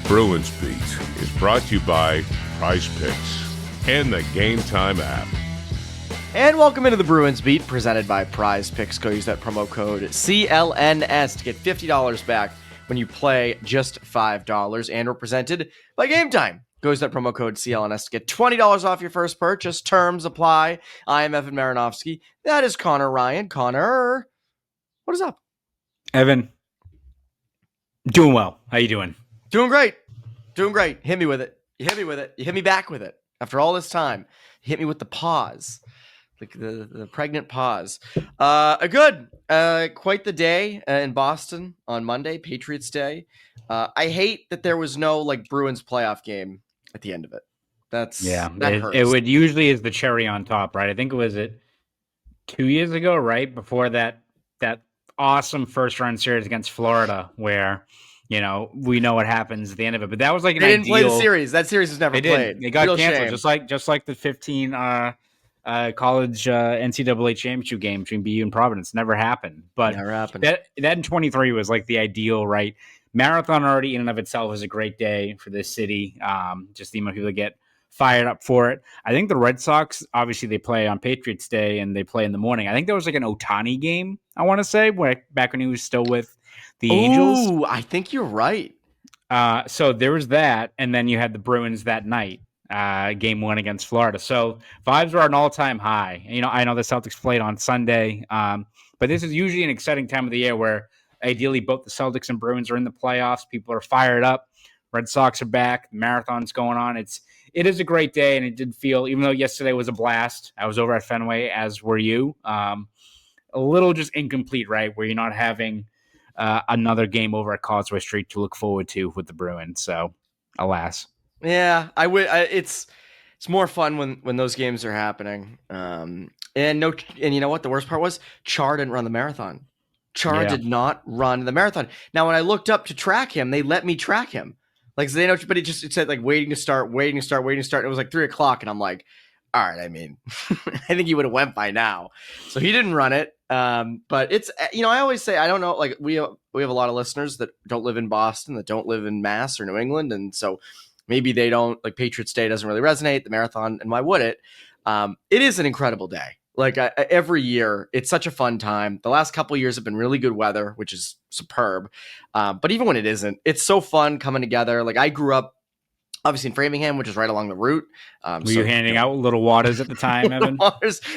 Bruins Beat is brought to you by Prize Picks and the Game Time app. And welcome into the Bruins Beat, presented by Prize Picks. Go use that promo code CLNS to get $50 back when you play just $5. And we're presented by Game Time. Go use that promo code CLNS to get $20 off your first purchase. Terms apply. I am Evan Marinofsky. That is Conor Ryan. Connor, what is up? Evan, doing well. How you doing? Doing great. Doing great. Hit me with it. You hit me with it. You hit me back with it. After all this time, you hit me with the pause. Like the pregnant pause. Good. Quite the day in Boston on Monday, Patriots Day. I hate that there was no Bruins playoff game at the end of it. That hurts. It would usually is the cherry on top, right? I think it was 2 years ago, right? Before that awesome first round series against Florida where we know what happens at the end of it. But that was like they didn't play the series. That series was never played. It got Real canceled, shame. just like the 15 college NCAA championship game between BU and Providence. Never happened. But never happened. That in 23 was like the ideal, right? Marathon already in and of itself is a great day for this city. Just the amount of people that get fired up for it. I think the Red Sox, obviously they play on Patriots Day and they play in the morning. I think there was like an Ohtani game, I want to say, back when he was still with the Angels. Ooh, I think you're right. So there was that, and then you had the Bruins that night, game 1 against Florida. So vibes were at an all-time high. I know the Celtics played on Sunday, but this is usually an exciting time of the year where ideally both the Celtics and Bruins are in the playoffs. People are fired up. Red Sox are back. The marathon's going on. It is a great day, and it did feel, even though yesterday was a blast, I was over at Fenway, as were you, a little just incomplete, right, where you're not having another game over at Causeway Street to look forward to with the Bruins. So, alas. Yeah, it's more fun when those games are happening. And you know what? The worst part was Char didn't run the marathon. Char did not run the marathon. Now, when I looked up to track him, they let me track him. But it said waiting to start. And it was 3:00, and I'm like, all right. I mean, I think he would have went by now. So he didn't run it. But it's I always say I don't know. We have a lot of listeners that don't live in Boston, that don't live in Mass or New England, and so maybe they don't Patriots Day doesn't really resonate. The marathon, and why would it? It is an incredible day. Every year, it's such a fun time. The last couple of years have been really good weather, which is superb. But even when it isn't, it's so fun coming together. I grew up obviously in Framingham, which is right along the route. Were you handing out little waters at the time, Evan?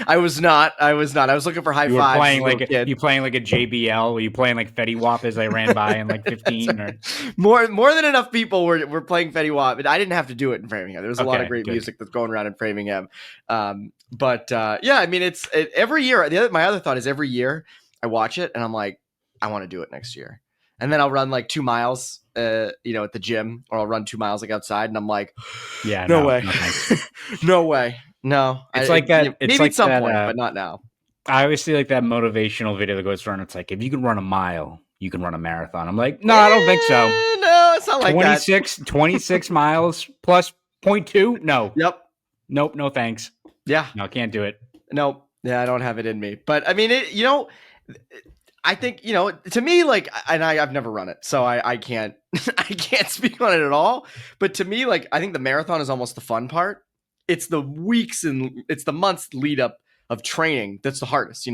I was not. I was looking for high fives. You playing like a JBL? Were you playing like Fetty Wap as I ran by in 15? Or more than enough people were playing Fetty Wap, but I didn't have to do it in Framingham. There was a lot of great music that's going around in Framingham. I mean, it's every year. My other thought is every year I watch it and I'm like, I want to do it next year. And then I'll run 2 miles, at the gym, or I'll run 2 miles outside, and I'm like, no way, no way, no. It's like that. It's maybe at some point, but not now. I always see that motivational video that goes around. It's like, if you can run a mile, you can run a marathon. I'm like, no, I don't think so. No, it's not like 26 miles plus 0.2. No. Yep. Nope. No thanks. Yeah. No, can't do it. Nope. Yeah, I don't have it in me. But I mean, I think, to me, and I've never run it, so I can't, I can't speak on it at all. But to me, I think the marathon is almost the fun part. It's the weeks and it's the months lead up of training that's the hardest.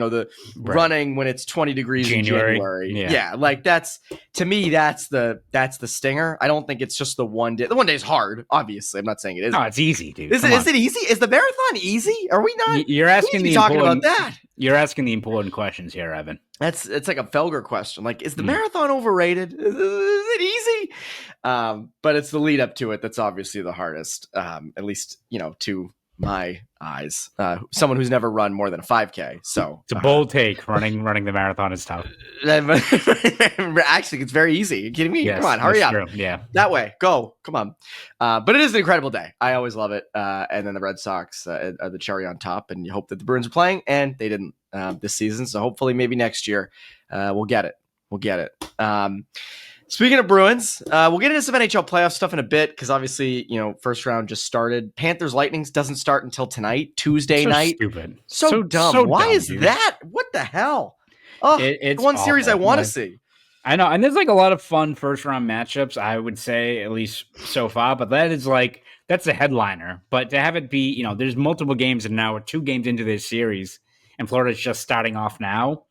Running when it's 20 degrees in January. Yeah. That's, to me, that's the stinger. I don't think it's just the one day. The one day is hard, obviously. I'm not saying it isn't. No, it's easy, dude. Is it easy? Is the marathon easy? Are we not? You're asking talking about that. You're asking the important questions here, Evan. It's like a Felger question. Is the marathon overrated? Is it easy? But it's the lead up to it that's obviously the hardest. At least, to my eyes. Someone who's never run more than a 5K. So it's a bold take. Running the marathon is tough. Actually, it's very easy. Are you kidding me? Yes, come on, hurry up. True. Yeah. That way. Go. Come on. But it is an incredible day. I always love it. And then the Red Sox are the cherry on top, and you hope that the Bruins are playing, and they didn't this season. So hopefully maybe next year we'll get it. Speaking of Bruins, we'll get into some NHL playoff stuff in a bit because obviously, first round just started. Panthers Lightnings doesn't start until tonight, Tuesday night. Stupid. So dumb. Why is that? What the hell? Oh, it's one series I want to see. I know, and there's like a lot of fun first round matchups, I would say, at least so far, but that's a headliner. But to have it be, there's multiple games, and now we're 2 games into this series, and Florida's just starting off now.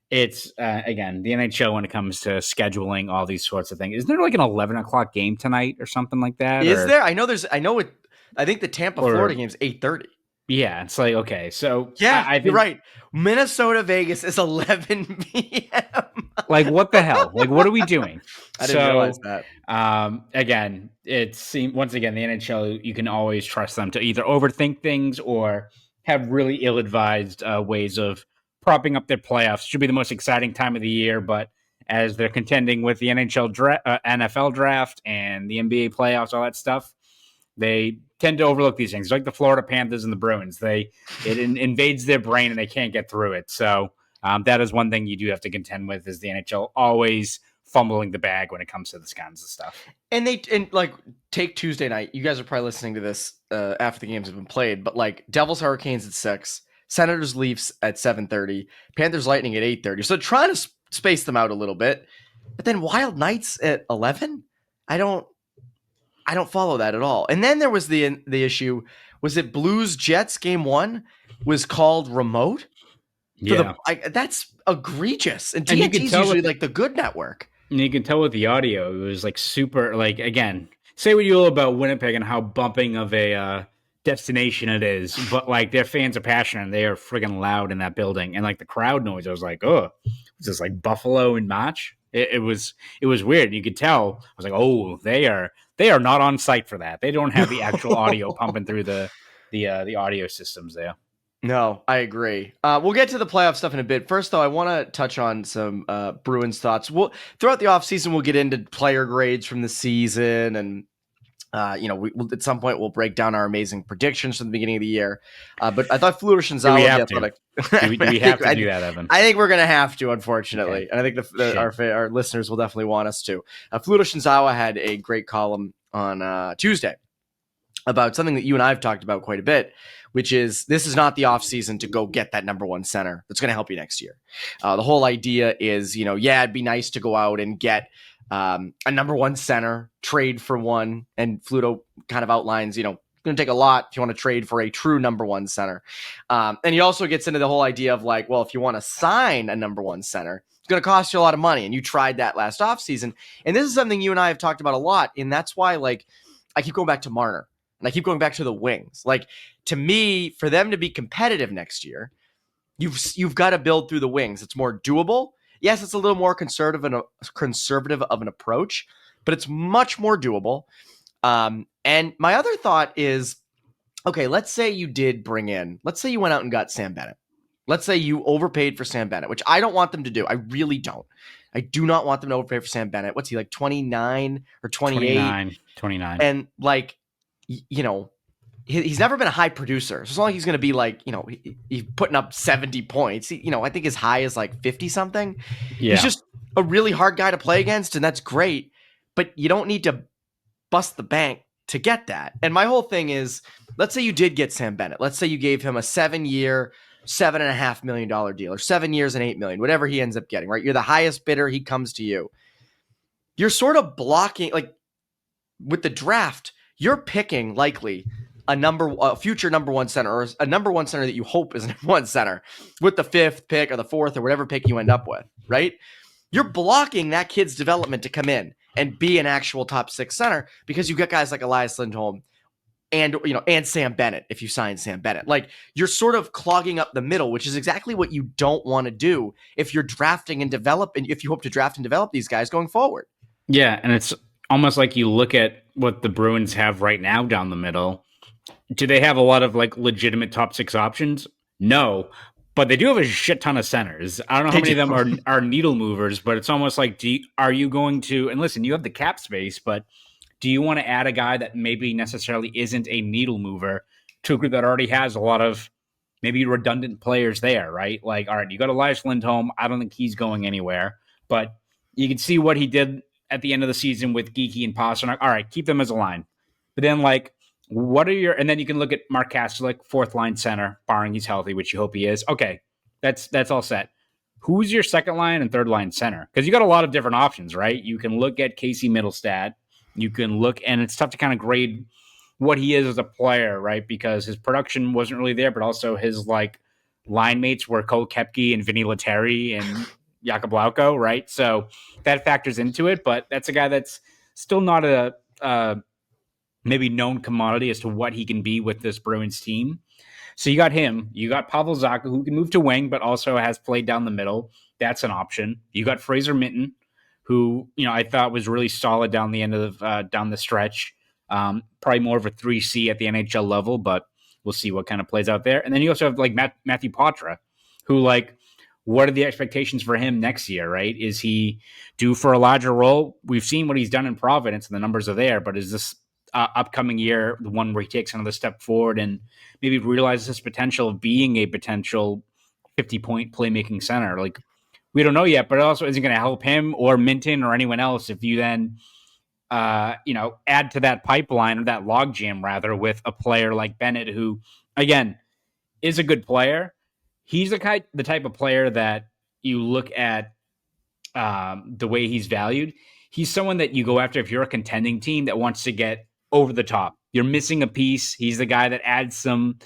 It's again, the NHL when it comes to scheduling all these sorts of things. Isn't there like an 11 o'clock game tonight or something like that? Is there? I think the Tampa Florida game is 8:30. Yeah, it's like, okay, so yeah, I think, you're right. Minnesota Vegas is 11 p.m. Like, what the hell? Like, what are we doing? I didn't realize that. Again, once again, the NHL, you can always trust them to either overthink things or have really ill-advised ways of propping up their playoffs. Should be the most exciting time of the year, but as they're contending with the NFL draft and the NBA playoffs, all that stuff, they tend to overlook these things, like the Florida Panthers and the Bruins. It invades their brain and they can't get through it. So that is one thing you do have to contend with, is the NHL always fumbling the bag when it comes to this kinds of stuff. And take Tuesday night. You guys are probably listening to this after the games have been played, but like Devils Hurricanes at 6, Senators Leafs at 7:30, Panthers Lightning at 8:30. So trying to space them out a little bit, but then Wild Knights at 11. I don't follow that at all. And then there was the issue. Was it Blues Jets game 1 was called remote? Yeah, that's egregious. And TNT's usually like the good network. And you can tell with the audio, it was like super. Like, again, say what you will about Winnipeg and how bumping of a destination it is, but like their fans are passionate and they are friggin' loud in that building. And like the crowd noise, I was like, oh, was this like Buffalo in March? It was weird. You could tell. I was like, oh, they are not on site for that. They don't have the actual audio pumping through the audio systems there. No, I agree. We'll get to the playoff stuff in a bit. First, though, I want to touch on some Bruins thoughts. Throughout the offseason, we'll get into player grades from the season, and we'll, at some point, we'll break down our amazing predictions from the beginning of the year. But I thought Fleur Shinzawa... Do we have to do that, Evan? I think we're going to have to, unfortunately. Okay. And I think our listeners will definitely want us to. Fleur Shinzawa had a great column on Tuesday about something that you and I have talked about quite a bit, which is this is not the offseason to go get that number 1 center that's going to help you next year. The whole idea is, it'd be nice to go out and get a number 1 center, trade for one. And Fluto kind of outlines, it's going to take a lot if you want to trade for a true number 1 center. And he also gets into the whole idea of like, well, if you want to sign a number 1 center, it's going to cost you a lot of money. And you tried that last offseason. And this is something you and I have talked about a lot. And that's why, like, I keep going back to Marner. And I keep going back to the wings. Like, to me, for them to be competitive next year, you've got to build through the wings. It's more doable. Yes, it's a little more conservative of an approach, but it's much more doable. And my other thought is, okay, let's say you went out and got Sam Bennett. Let's say you overpaid for Sam Bennett, which I don't want them to do. I really don't. I do not want them to overpay for Sam Bennett. What's he, like 29 or 28? 29. And like, he's never been a high producer. So it's not like he's going to be like, he's putting up 70 points. I think his high is like 50 something. Yeah. He's just a really hard guy to play against, and that's great. But you don't need to bust the bank to get that. And my whole thing is, let's say you did get Sam Bennett. Let's say you gave him a 7-year, $7.5 million deal, or 7 years and $8 million, whatever he ends up getting, right? You're the highest bidder. He comes to you. You're sort of blocking, like with the draft, you're picking likely a future number 1 center, or a number 1 center that you hope is a number 1 center with the 5th pick or the 4th or whatever pick you end up with, right? You're blocking that kid's development to come in and be an actual top 6 center because you've got guys like Elias Lindholm and Sam Bennett. If you sign Sam Bennett, like, you're sort of clogging up the middle, which is exactly what you don't want to do if you're drafting and developing. If you hope to draft and develop these guys going forward. Yeah, and it's almost like you look at what the Bruins have right now down the middle. Do they have a lot of like legitimate top 6 options? No, but they do have a shit ton of centers. I don't know how many of them are needle movers, but it's almost like, are you going to, and listen, you have the cap space, but do you want to add a guy that maybe necessarily isn't a needle mover to a group that already has a lot of maybe redundant players there, right? Like, all right, you got Elias Lindholm. I don't think he's going anywhere, but you can see what he did at the end of the season with Geekie and Pasternak. All right, keep them as a line. But then, like, and then you can look at Mark Kastelik, 4th line center, barring he's healthy, which you hope he is. Okay, that's all set. who's your second line and third line center? Because you got a lot of different options, right? You can look at Casey Middlestat. You can look, and it's tough to kind of grade what he is as a player, right? Because his production wasn't really there, but also his like line mates were Cole Koepke and Vinny Lettieri and Jakub Lauko, right? So that factors into it, but that's a guy that's still not a maybe known commodity as to what he can be with this Bruins team. So you got him. You got Pavel Zacha, who can move to wing, but also has played down the middle. That's an option. You got Fraser Minton, who I thought was really solid down the end of down the stretch. Probably more of a 3C at the NHL level, but we'll see what kind of plays out there. And then you also have like Matthew Poitras, who like, what are the expectations for him next year, right? Is he due for a larger role? We've seen what he's done in Providence, and the numbers are there, but is this upcoming year the one where he takes another step forward and maybe realizes his potential of being a potential 50-point playmaking center? Like, we don't know yet, but it also isn't going to help him or Minton or anyone else if you then add to that pipeline, or that logjam rather, with a player like Bennett, who again is a good player. He's the type of player that you look at the way he's valued. He's someone that you go after if you're a contending team that wants to get over the top. You're missing a piece. He's the guy that adds some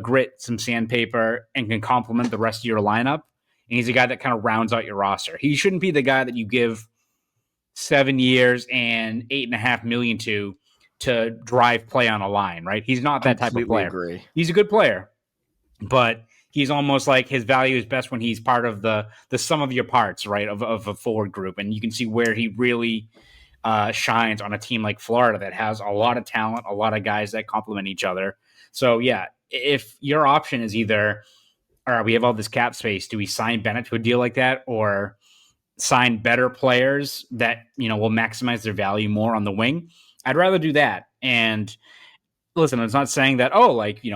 grit, some sandpaper, and can complement the rest of your lineup. And he's a guy that kind of rounds out your roster. He shouldn't be the guy that you give 7 years and $8.5 million to drive play on a line, right? He's not that type of player. Agree. He's a good player, but he's almost like his value is best when he's part of the sum of your parts, right? Of a forward group. And you can see where he really shines on a team like Florida that has a lot of talent, a lot of guys that complement each other. So yeah, if your option is either, all right, we have all this cap space, do we sign Bennett to a deal like that, or sign better players that, will maximize their value more on the wing? I'd rather do that. And listen, it's not saying that,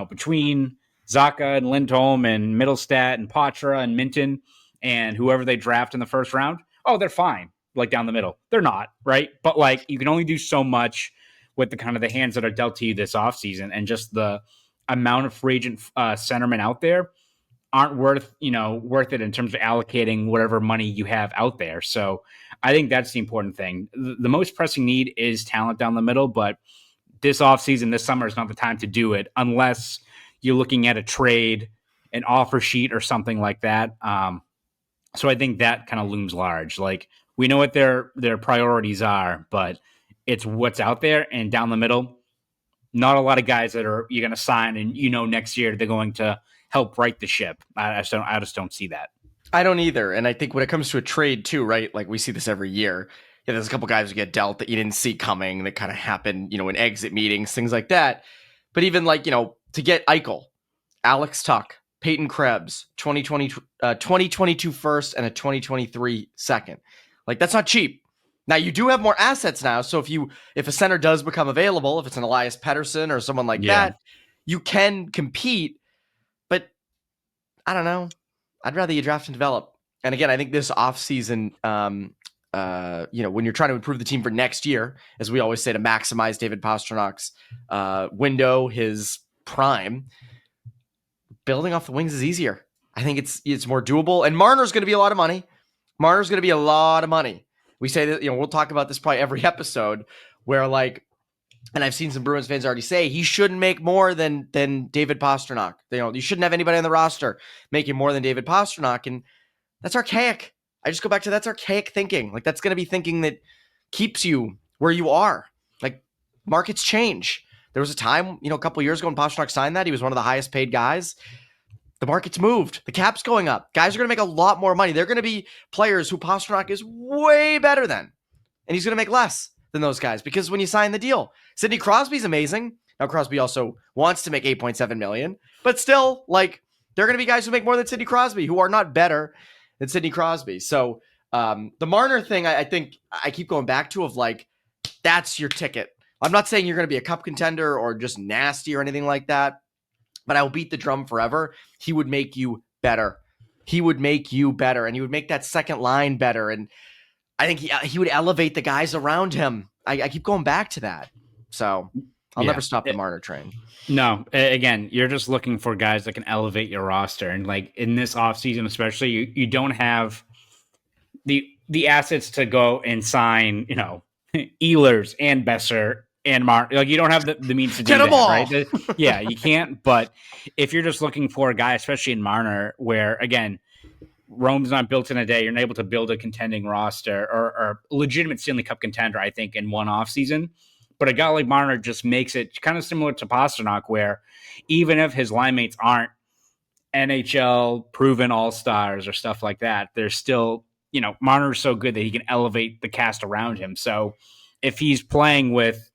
between Zacha and Lindholm and Middlestat and Poitras and Minton and whoever they draft in the first round, they're fine, like down the middle. They're not, right? But like, you can only do so much with the kind of the hands that are dealt to you this offseason, and just the amount of free agent centermen out there aren't worth it in terms of allocating whatever money you have out there. So I think that's the important thing. The most pressing need is talent down the middle, but this offseason, this summer is not the time to do it unless you're looking at a trade, an offer sheet, or something like that. So I think that kind of looms large. Like, we know what their priorities are, but it's what's out there. And down the middle, not a lot of guys that you're going to sign and next year they're going to help right the ship. I just don't see that. I don't either. And I think when it comes to a trade too, right? Like, we see this every year. Yeah, there's a couple guys who get dealt that you didn't see coming that kind of happen, in exit meetings, things like that. But even like, to get Eichel, Alex Tuck, Peyton Krebs, 2022 first and a 2023 second. Like, that's not cheap. Now, you do have more assets now. So if a center does become available, if it's an Elias Pettersson or someone like that, you can compete. But I don't know. I'd rather you draft and develop. And again, I think this offseason, when you're trying to improve the team for next year, as we always say, to maximize David Pasternak's window, his prime, building off the wings is easier. I think it's more doable. And Marner's going to be a lot of money. We say that, we'll talk about this probably every episode, where like, and I've seen some Bruins fans already say he shouldn't make more than David Pastrnak. You shouldn't have anybody on the roster making more than David Pastrnak. And that's archaic. I just go back to that's archaic thinking. Like, that's going to be thinking that keeps you where you are. Like, markets change. There was a time, a couple years ago when Pastrnak signed that, he was one of the highest paid guys. The market's moved. The cap's going up. Guys are going to make a lot more money. They're going to be players who Pastrnak is way better than. And he's going to make less than those guys because when you sign the deal, Sidney Crosby's amazing. Now, Crosby also wants to make $8.7 million, but still, like, there are going to be guys who make more than Sidney Crosby who are not better than Sidney Crosby. So the Marner thing, I think I keep going back to, of like, that's your ticket. I'm not saying you're going to be a cup contender or just nasty or anything like that, but I will beat the drum forever. He would make you better. And he would make that second line better. And I think he would elevate the guys around him. I keep going back to that. So I'll never stop the Marner train. No, again, you're just looking for guys that can elevate your roster. And like in this offseason, especially, you don't have the assets to go and sign, Ehlers and Besser and Martin. Like you don't have the means to do that, right? Yeah, you can't. But if you're just looking for a guy, especially in Marner, where again, Rome's not built in a day, you're not able to build a contending roster or legitimate Stanley Cup contender, I think, in one offseason. But a guy like Marner just makes it kind of similar to Pastrnak, where even if his line mates aren't NHL proven all-stars or stuff like that, they're still, Marner's so good that he can elevate the cast around him. So if he's playing with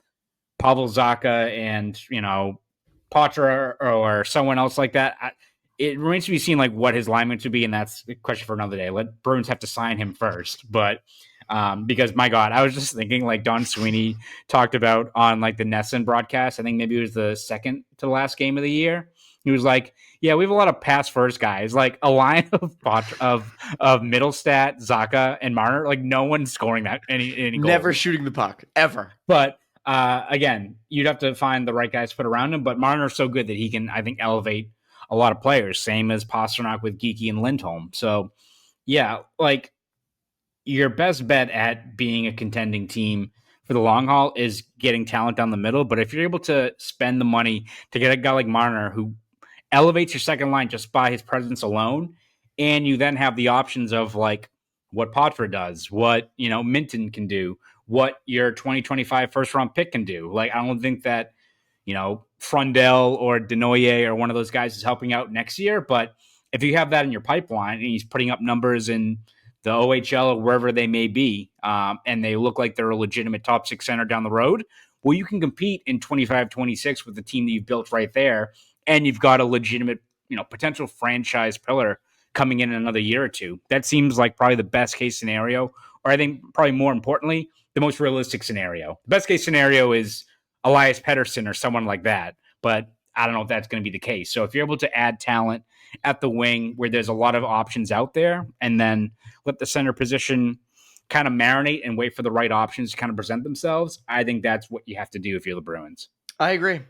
Pavel Zacha and, Potra or someone else like that, it remains to be seen like what his line mates would be, and that's a question for another day. Let Bruins have to sign him first. But because my God, I was just thinking like Don Sweeney talked about on like the Nesson broadcast. I think maybe it was the second to the last game of the year. He was like, "Yeah, we have a lot of pass first guys, like a line of Middlestat, Zacha, and Marner. Like no one's scoring that any goals. Never shooting the puck ever." But again, you'd have to find the right guys to put around him. But Marner's so good that he can, I think, elevate a lot of players. Same as Pastrnak with Geeky and Lindholm. So yeah, like. Your best bet at being a contending team for the long haul is getting talent down the middle. But if you're able to spend the money to get a guy like Marner who elevates your second line just by his presence alone, and you then have the options of like what Poitras does, what, Minton can do, what your 2025 first round pick can do. Like, I don't think that, Frundell or Denoyer or one of those guys is helping out next year. But if you have that in your pipeline and he's putting up numbers in the OHL or wherever they may be, and they look like they're a legitimate top six center down the road, well, you can compete in 25-26 with the team that you've built right there, and you've got a legitimate, potential franchise pillar coming in another year or two. That seems like probably the best case scenario, or I think probably more importantly, the most realistic scenario. The best case scenario is Elias Pettersson or someone like that, but I don't know if that's going to be the case. So if you're able to add talent at the wing where there's a lot of options out there, and then let the center position kind of marinate and wait for the right options to kind of present themselves, I think that's what you have to do if you're the Bruins. I agree.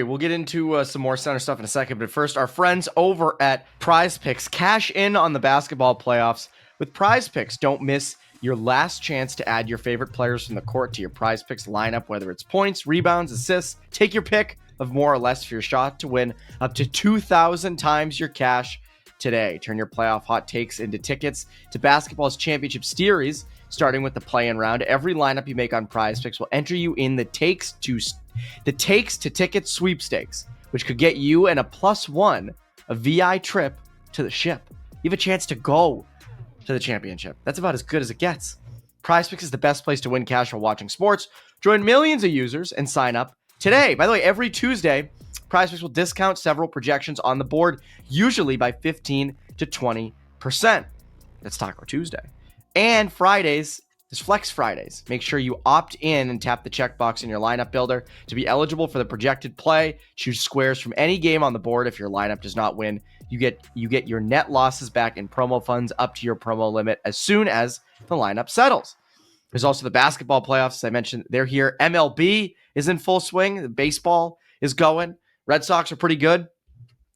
We'll get into some more center stuff in a second, but first, our friends over at Prize Picks cash in on the basketball playoffs with Prize Picks. Don't miss your last chance to add your favorite players from the court to your Prize Picks lineup, whether it's points, rebounds, assists. Take your pick of more or less for your shot to win up to 2,000 times your cash today. Turn your playoff hot takes into tickets to basketball's championship series, starting with the play-in round. Every lineup you make on Prize Picks will enter you in the takes to ticket sweepstakes, which could get you and a +1 a VI trip to the ship. You have a chance to go to the championship. That's about as good as it gets. Prize Picks is the best place to win cash while watching sports. Join millions of users and sign up today. By the way, every Tuesday, Prize Picks will discount several projections on the board, usually by 15 to 20%. That's Taco Tuesday. And Fridays, there's Flex Fridays. Make sure you opt in and tap the checkbox in your lineup builder to be eligible for the projected play. Choose squares from any game on the board. If your lineup does not win, you get your net losses back in promo funds up to your promo limit as soon as the lineup settles. There's also the basketball playoffs. As I mentioned, they're here. MLB is in full swing. The baseball is going. Red Sox are pretty good.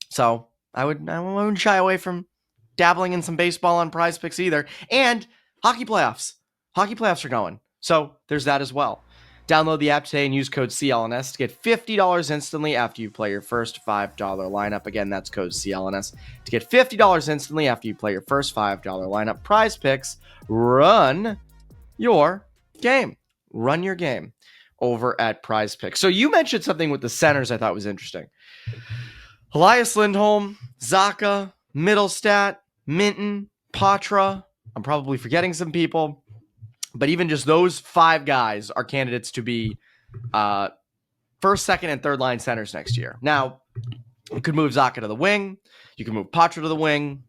So I wouldn't shy away from dabbling in some baseball on Prize Picks either. And hockey playoffs. Hockey playoffs are going. So there's that as well. Download the app today and use code CLNS to get $50 instantly after you play your first $5 lineup. Again, that's code CLNS to get $50 instantly after you play your first $5 lineup. Prize Picks, run your game. Run your game over at Prize Picks. So you mentioned something with the centers I thought was interesting. Elias Lindholm, Zacha, Middlestat, Minton, Poitras. I'm probably forgetting some people. But even just those 5 guys are candidates to be first, second, and third line centers next year. Now, you could move Zacha to the wing. You can move Poitras to the wing.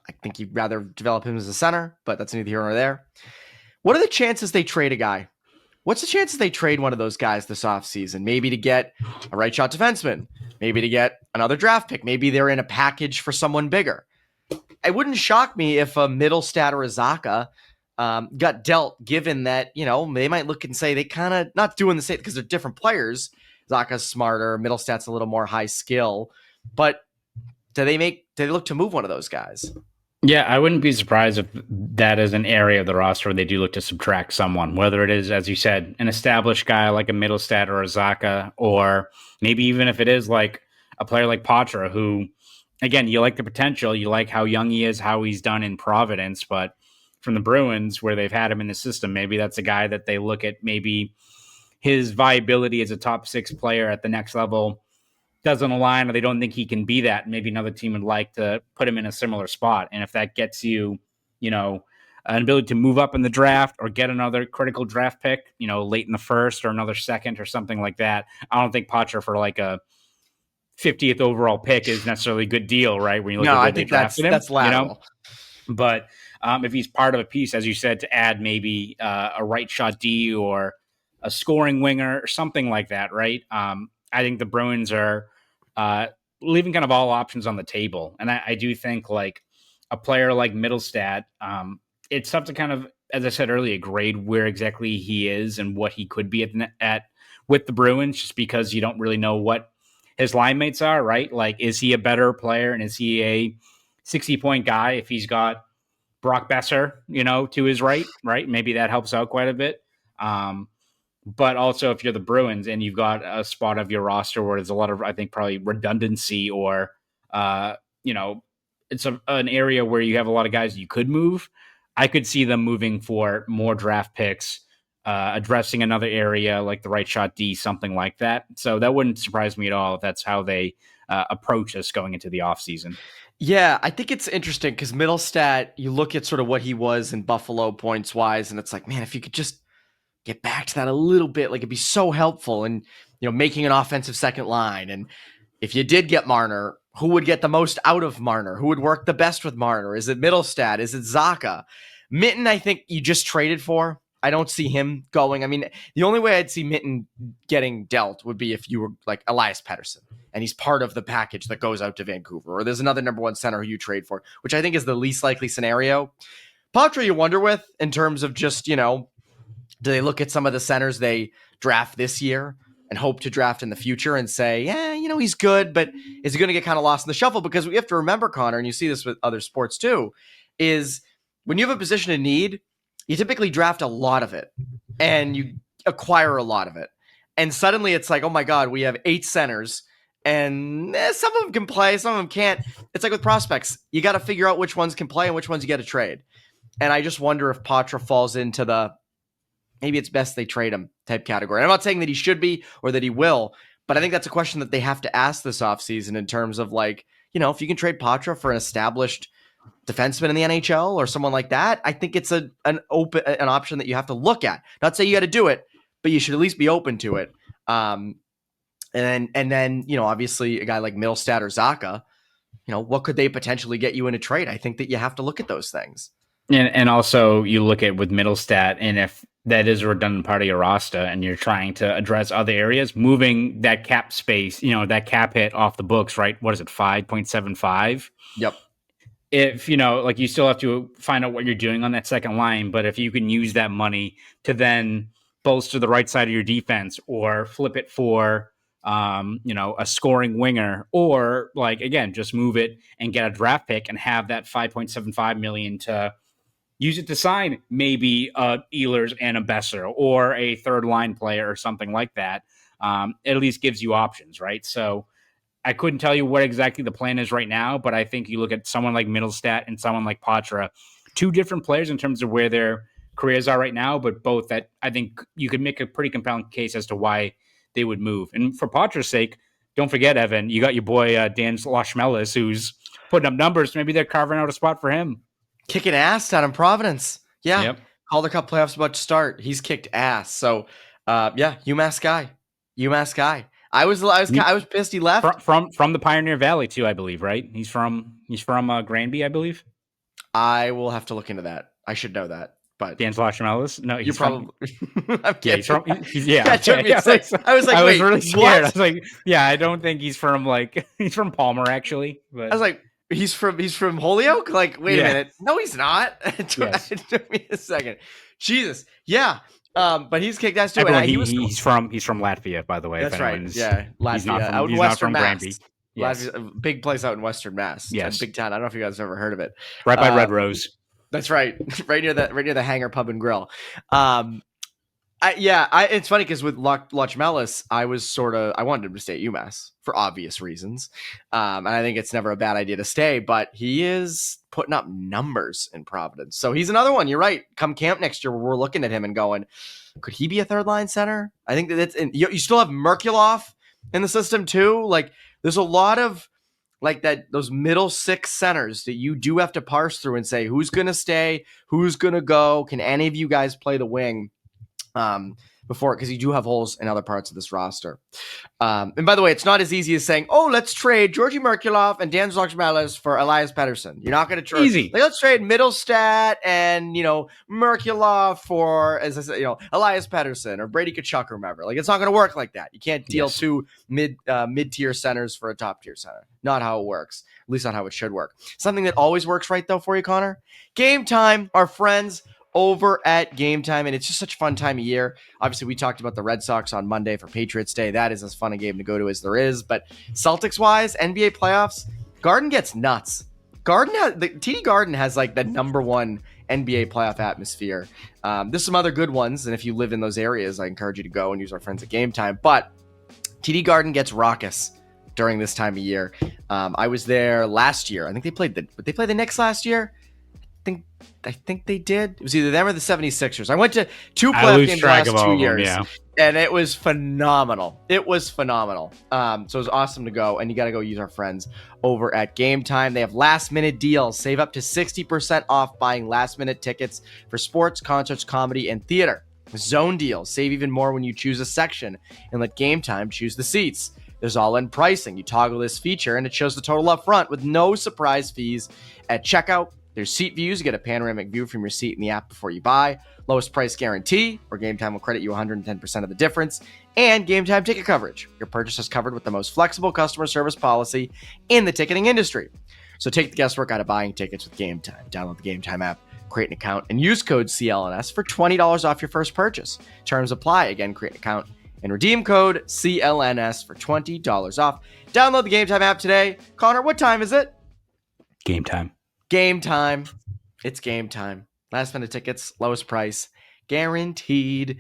I think you'd rather develop him as a center, but that's neither here nor there. What are the chances they trade a guy? What's the chances they trade one of those guys this offseason? Maybe to get a right shot defenseman. Maybe to get another draft pick. Maybe they're in a package for someone bigger. It wouldn't shock me if a Middlestat or a Zacha got dealt, given that, they might look and say they kind of not doing the same because they're different players. Zaka's smarter, Middlestat's a little more high skill, but do they look to move one of those guys? Yeah, I wouldn't be surprised if that is an area of the roster where they do look to subtract someone, whether it is, as you said, an established guy like a Middlestat or a Zaka, or maybe even if it is like a player like Patra, who, again, you like the potential, you like how young he is, how he's done in Providence, but from the Bruins, where they've had him in the system, maybe that's a guy that they look at, maybe his viability as a top 6 player at the next level doesn't align, or they don't think he can be that. Maybe another team would like to put him in a similar spot. And if that gets you, an ability to move up in the draft or get another critical draft pick, late in the first or another second or something like that, I don't think Patra for like a 50th overall pick is necessarily a good deal, right? When you look at I think that's lateral. But if he's part of a piece, as you said, to add maybe a right shot D or a scoring winger or something like that, right? I think the Bruins are leaving kind of all options on the table. And I do think like a player like Middlestat, it's tough to kind of, as I said earlier, grade where exactly he is and what he could be at with the Bruins, just because you don't really know what his line mates are, right? Like, is he a better player and is he a 60-point guy if he's got Brock Besser, to his right? Maybe that helps out quite a bit. But also, if you're the Bruins and you've got a spot of your roster where there's a lot of, I think, probably redundancy, or, it's an area where you have a lot of guys you could move, I could see them moving for more draft picks, addressing another area like the right shot D, something like that. So that wouldn't surprise me at all if that's how they approach this going into the offseason. Yeah, I think it's interesting because Middlestat, you look at sort of what he was in Buffalo points-wise, and it's like, man, if you could just get back to that a little bit, like it'd be so helpful in, making an offensive second line. And if you did get Marner, who would get the most out of Marner? Who would work the best with Marner? Is it Middlestat? Is it Zaka? Mitten, I think you just traded for. I don't see him going. I mean, the only way I'd see Mitten getting dealt would be if you were like Elias Pettersson and he's part of the package that goes out to Vancouver, or there's another number 1 center who you trade for, which I think is the least likely scenario. Patra, you wonder with, in terms of just, do they look at some of the centers they draft this year and hope to draft in the future and say, yeah, he's good, but is he going to get kind of lost in the shuffle? Because we have to remember, Connor, and you see this with other sports too, is when you have a position of need, you typically draft a lot of it and you acquire a lot of it. And suddenly it's like, oh my God, we have 8 centers and some of them can play, some of them can't. It's like with prospects, you got to figure out which ones can play and which ones you got to trade. And I just wonder if Patra falls into the, maybe it's best they trade him type category. And I'm not saying that he should be or that he will, but I think that's a question that they have to ask this offseason in terms of like, if you can trade Patra for an established defenseman in the NHL or someone like that, I think it's an option that you have to look at. Not say you got to do it, but you should at least be open to it. And then, obviously a guy like Middlestat or Zaka, what could they potentially get you in a trade? I think that you have to look at those things. And also you look at with Middlestat, and if that is a redundant part of your roster and you're trying to address other areas, moving that cap space, that cap hit off the books, right? What is it, 5.75? Yep. If, like you still have to find out what you're doing on that second line, but if you can use that money to then bolster the right side of your defense or flip it for, a scoring winger, or like, again, just move it and get a draft pick and have that $5.75 million to use it to sign maybe Ehlers and a Besser or a third line player or something like that. It at least gives you options, right? So I couldn't tell you what exactly the plan is right now, but I think you look at someone like Middlestat and someone like Patra, 2 different players in terms of where their careers are right now, but both that I think you could make a pretty compelling case as to why they would move. And for Patra's sake, don't forget, Evan, you got your boy Dan Lashmelis, who's putting up numbers. Maybe they're carving out a spot for him. Kicking ass down in Providence. Yeah. Yep. Calder Cup playoffs about to start. He's kicked ass. So, UMass guy. I was pissed he left. From the Pioneer Valley too, I believe, right? He's from Granby, I believe. I will have to look into that. I should know that. But Dan Lashmelis? No, you probably. I'm kidding. I was wait, really scared. what? I was like, yeah, I don't think he's from he's from Palmer actually. But I was like, He's from Holyoke? Like, wait a Yeah. minute. No, he's not. Yes. It took me a second. Jesus. Yeah. But he's kicked ass too. Everyone, And he was he's from Latvia, by the way. That's if right. anyone's- Yeah. Latvia. Out in Western Mass. Granby. Yes. Latvia, a big place out in Western Mass. Yes. A big town. I don't know if you guys have ever heard of it. Right by Red Rose. That's right. right near the Hangar Pub and Grill. It's funny because with Loch Mellis, I wanted him to stay at UMass for obvious reasons. And I think it's never a bad idea to stay, but he is putting up numbers in Providence. So he's another one. You're right. Come camp next year, we're looking at him and going, could he be a third line center? I think that's, and you still have Merkulov in the system too. Like there's a lot of like those middle six centers that you do have to parse through and say, who's going to stay, who's going to go. Can any of you guys play the wing? Before, because you do have holes in other parts of this roster. And by the way, it's not as easy as saying, oh, let's trade Georgi Merkulov and Dan Zlotchmelis for Elias Pettersson. You're not going to trade. Easy. Like, let's trade Middlestat and, Merkulov for, as I said, Elias Pettersson or Brady Tkachuk or whomever. Like, it's not going to work like that. You can't deal two mid-tier centers for a top-tier center. Not how it works. At least not how it should work. Something that always works right, though, for you, Connor. Game Time, our friends over at Game Time, and it's just such a fun time of year. Obviously, we talked about the Red Sox on Monday for Patriots Day. That is as fun a game to go to as there is. But Celtics-wise, NBA playoffs, Garden gets nuts. TD Garden has like the number one NBA playoff atmosphere. There's some other good ones, and if you live in those areas, I encourage you to go and use our friends at Game Time. But TD Garden gets raucous during this time of year. I was there last year. I think did they play the Knicks last year? I think they did. It was either them or the 76ers. I went to two playoff games the last 2 years, and it was phenomenal. So it was awesome to go, and you got to go use our friends over at Game Time. They have last-minute deals. Save up to 60% off buying last-minute tickets for sports, concerts, comedy, and theater. Zone deals. Save even more when you choose a section and let Game Time choose the seats. There's all-in pricing. You toggle this feature, and it shows the total up front with no surprise fees at checkout. There's seat views. You get a panoramic view from your seat in the app before you buy. Lowest price guarantee, or Game Time will credit you 110% of the difference. And Game Time ticket coverage. Your purchase is covered with the most flexible customer service policy in the ticketing industry. So take the guesswork out of buying tickets with Game Time. Download the Game Time app, create an account, and use code CLNS for $20 off your first purchase. Terms apply. Again, create an account and redeem code CLNS for $20 off. Download the Game Time app today. Connor, what time is it? Game time. Game time. It's game time. Last minute tickets, lowest price, guaranteed.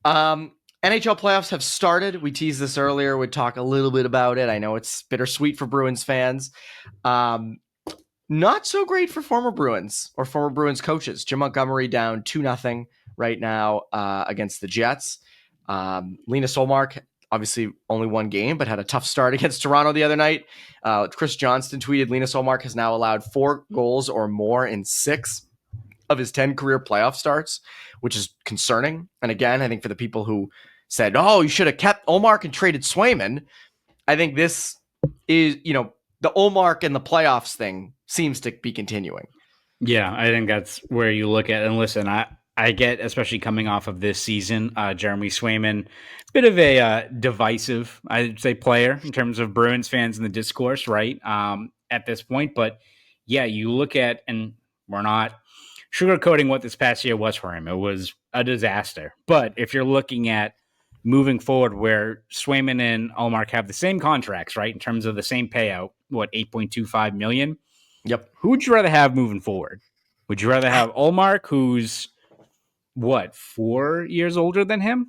NHL playoffs have started. We teased this earlier. We'd talk a little bit about it. I know it's bittersweet for Bruins fans. Not so great for former Bruins or former Bruins coaches. Jim Montgomery down 2-0 right now against the Jets. Linus Ullmark, obviously only one game, but had a tough start against Toronto the other night. Chris Johnston tweeted, Linus Ullmark has now allowed 4 goals or more in 6 of his 10 career playoff starts, which is concerning. And again, I think for the people who said, oh, you should have kept Ullmark and traded Swayman, I think this is, the Ullmark and the playoffs thing seems to be continuing. Yeah, I think that's where you look at, and listen, I get, especially coming off of this season, Jeremy Swayman, bit of a divisive, I'd say, player in terms of Bruins fans in the discourse, right, at this point. But yeah, you look at, and we're not sugarcoating what this past year was for him. It was a disaster. But if you're looking at moving forward where Swayman and Ullmark have the same contracts, right, in terms of the same payout, $8.25 million? Yep. Who would you rather have moving forward? Would you rather have Ullmark, who's 4 years older than him?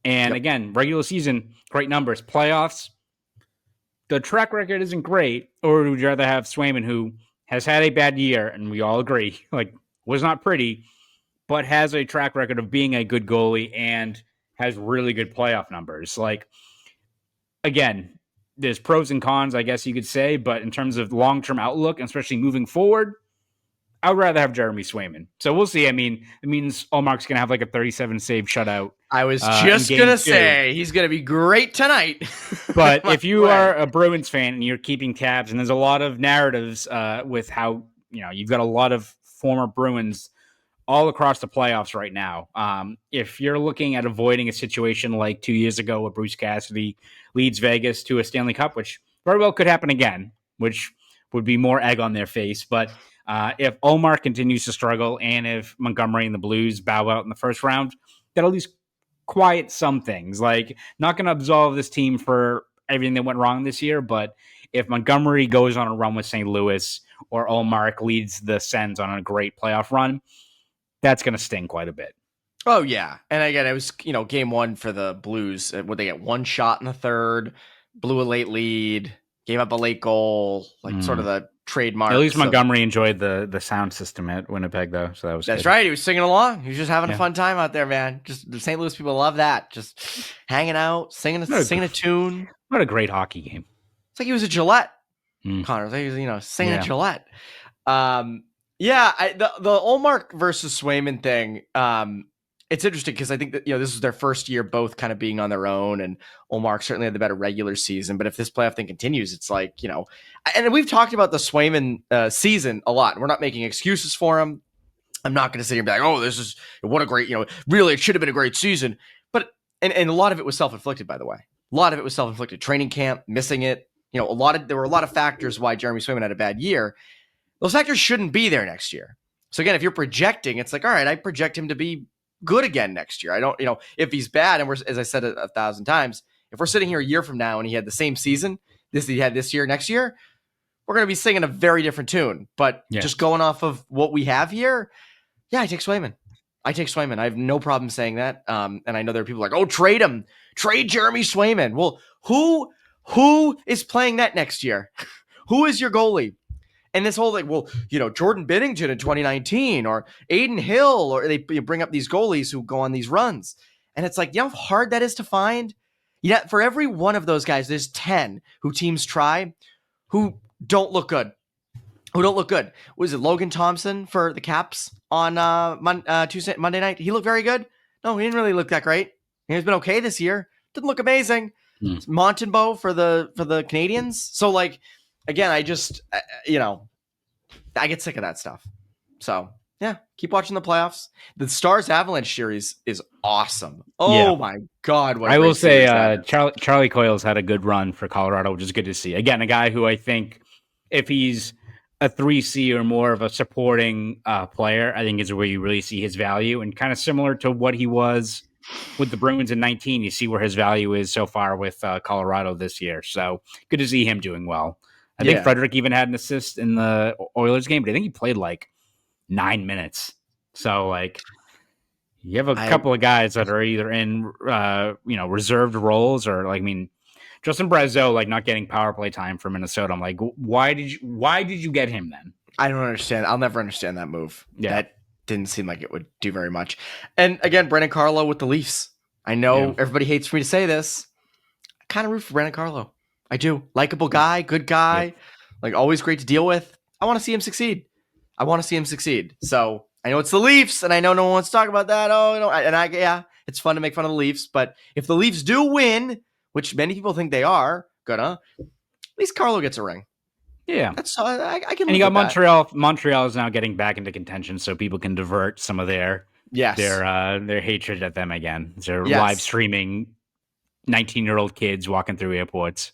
And again, regular season, great numbers. Playoffs, the track record isn't great. Or would you rather have Swayman, who has had a bad year, and we all agree, was not pretty, but has a track record of being a good goalie and has really good playoff numbers? Again, there's pros and cons, I guess you could say, but in terms of long-term outlook, and especially moving forward, I would rather have Jeremy Swayman. So we'll see. I mean, it means Ullmark's going to have a 37-save shutout. I was just going to say, he's going to be great tonight. But if you are a Bruins fan and you're keeping tabs, and there's a lot of narratives with how, you've got a lot of former Bruins all across the playoffs right now. If you're looking at avoiding a situation like 2 years ago where Bruce Cassidy leads Vegas to a Stanley Cup, which very well could happen again, which would be more egg on their face. But if Omar continues to struggle and if Montgomery and the Blues bow out in the first round, that'll at least quiet some things. Like, not going to absolve this team for everything that went wrong this year, but if Montgomery goes on a run with St. Louis or Omar leads the Sens on a great playoff run, that's going to sting quite a bit. Oh, yeah. And again, it was, game one for the Blues. Would they get one shot in the third, blew a late lead, gave up a late goal, sort of the trademark. At least Montgomery enjoyed the sound system at Winnipeg, though. So that's good. Right. He was singing along. He was just having a fun time out there, man. Just the St. Louis people love that. Just hanging out, singing a tune. What a great hockey game. It's like he was a Gillette, Connor. It's like he was, singing a Gillette. The Ullmark versus Swayman thing, it's interesting because I think that, this was their first year both kind of being on their own, and Ullmark certainly had the better regular season. But if this playoff thing continues, it's like, and we've talked about the Swayman season a lot. We're not making excuses for him. I'm not going to sit here and be like, oh, this is what a great, really, it should have been a great season. But, and a lot of it was self-inflicted, by the way. A lot of it was self-inflicted. Training camp, missing it. There were a lot of factors why Jeremy Swayman had a bad year. Those factors shouldn't be there next year. So again, if you're projecting, it's like, all right, I project him to be good again next year. I don't, if he's bad, and as I said 1,000 times, if we're sitting here a year from now and he had the same season he had this year, next year, we're going to be singing a very different tune. But just going off of what we have here, I take Swayman. I have no problem saying that. And I know there are people like, oh, trade him. Trade Jeremy Swayman. Well, who is playing that next year? Who is your goalie? And this whole Jordan Binnington in 2019 or Aiden Hill, or they bring up these goalies who go on these runs. And it's like, how hard that is to find? Yeah, for every one of those guys, there's 10 who teams try who don't look good. Was it Logan Thompson for the Caps on Monday night? He looked very good. No, he didn't really look that great. He's been okay this year. Didn't look amazing. Montembeault for the Canadiens. So again, I just I get sick of that stuff. So keep watching the playoffs. The Stars Avalanche series is awesome. Oh my God! I will say, Charlie Coyle's had a good run for Colorado, which is good to see. Again, a guy who I think, if he's a 3C or more of a supporting player, I think is where you really see his value, and kind of similar to what he was with the Bruins in 19. You see where his value is so far with Colorado this year. So good to see him doing well. I think Frederick even had an assist in the Oilers game, but I think he played 9 minutes. So you have a couple of guys that are either in reserved roles or Justin Brazeau not getting power play time for Minnesota. I'm like, why did you get him then? I don't understand. I'll never understand that move. Yeah. That didn't seem like it would do very much. And again, Brandon Carlo with the Leafs. I know everybody hates for me to say this. I kind of root for Brandon Carlo. I do. Likeable guy, good guy, always great to deal with. I want to see him succeed. So I know it's the Leafs, and I know no one wants to talk about that. It's fun to make fun of the Leafs, but if the Leafs do win, which many people think they are gonna, at least Carlo gets a ring. Yeah, that's I can. And you got Montreal. That. Montreal is now getting back into contention, so people can divert some of their hatred at them again. They're live streaming 19-year-old kids walking through airports.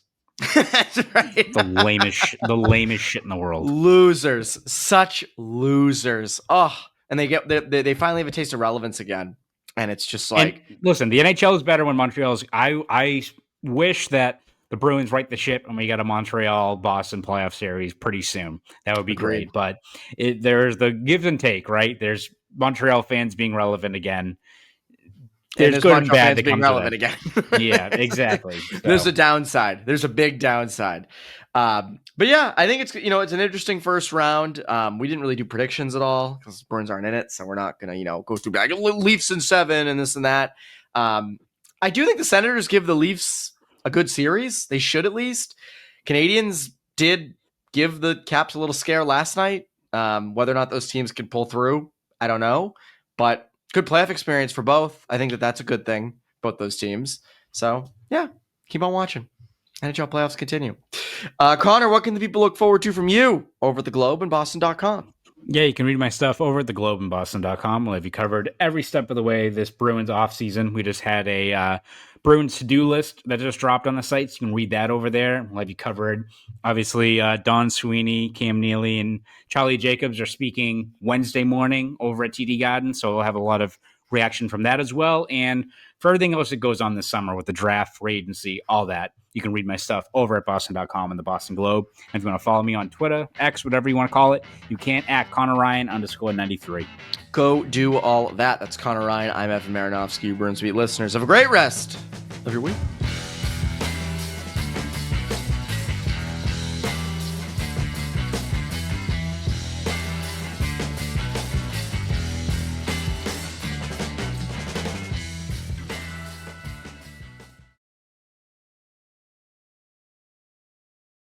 That's right. The lamest shit in the world. Losers, such losers. Oh, and they finally have a taste of relevance again, and it's just listen. The NHL is better when Montreal's. I wish that the Bruins right the ship and we got a Montreal-Boston playoff series pretty soon. That would be great. But there's the give and take, right? There's Montreal fans being relevant again. There's good and bad that being relevant again. Yeah, exactly. So. There's a downside. There's a big downside. But I think it's an interesting first round. We didn't really do predictions at all because Bruins aren't in it, so we're not gonna go through Leafs in 7 and this and that. I do think the Senators give the Leafs a good series. They should at least. Canadians did give the Caps a little scare last night. Whether or not those teams can pull through, I don't know, but. Good playoff experience for both. I think that's a good thing, both those teams. So, keep on watching. NHL playoffs continue. Connor, what can the people look forward to from you over at the Globe and Boston.com? Yeah, you can read my stuff over at the Globe and Boston.com. We'll have you covered every step of the way this Bruins offseason. We just had a Bruins to-do list that just dropped on the site. So you can read that over there. We'll have you covered. Obviously, Don Sweeney, Cam Neely, and Charlie Jacobs are speaking Wednesday morning over at TD Garden. So we'll have a lot of reaction from that as well. And for everything else that goes on this summer with the draft, free agency, all that, you can read my stuff over at Boston.com and the Boston Globe. And if you want to follow me on Twitter, X, whatever you want to call it, you can at Conor Ryan _93. Go do all that. That's Conor Ryan. I'm Evan Marinofsky. Bruins Beat listeners. Have a great rest of your week.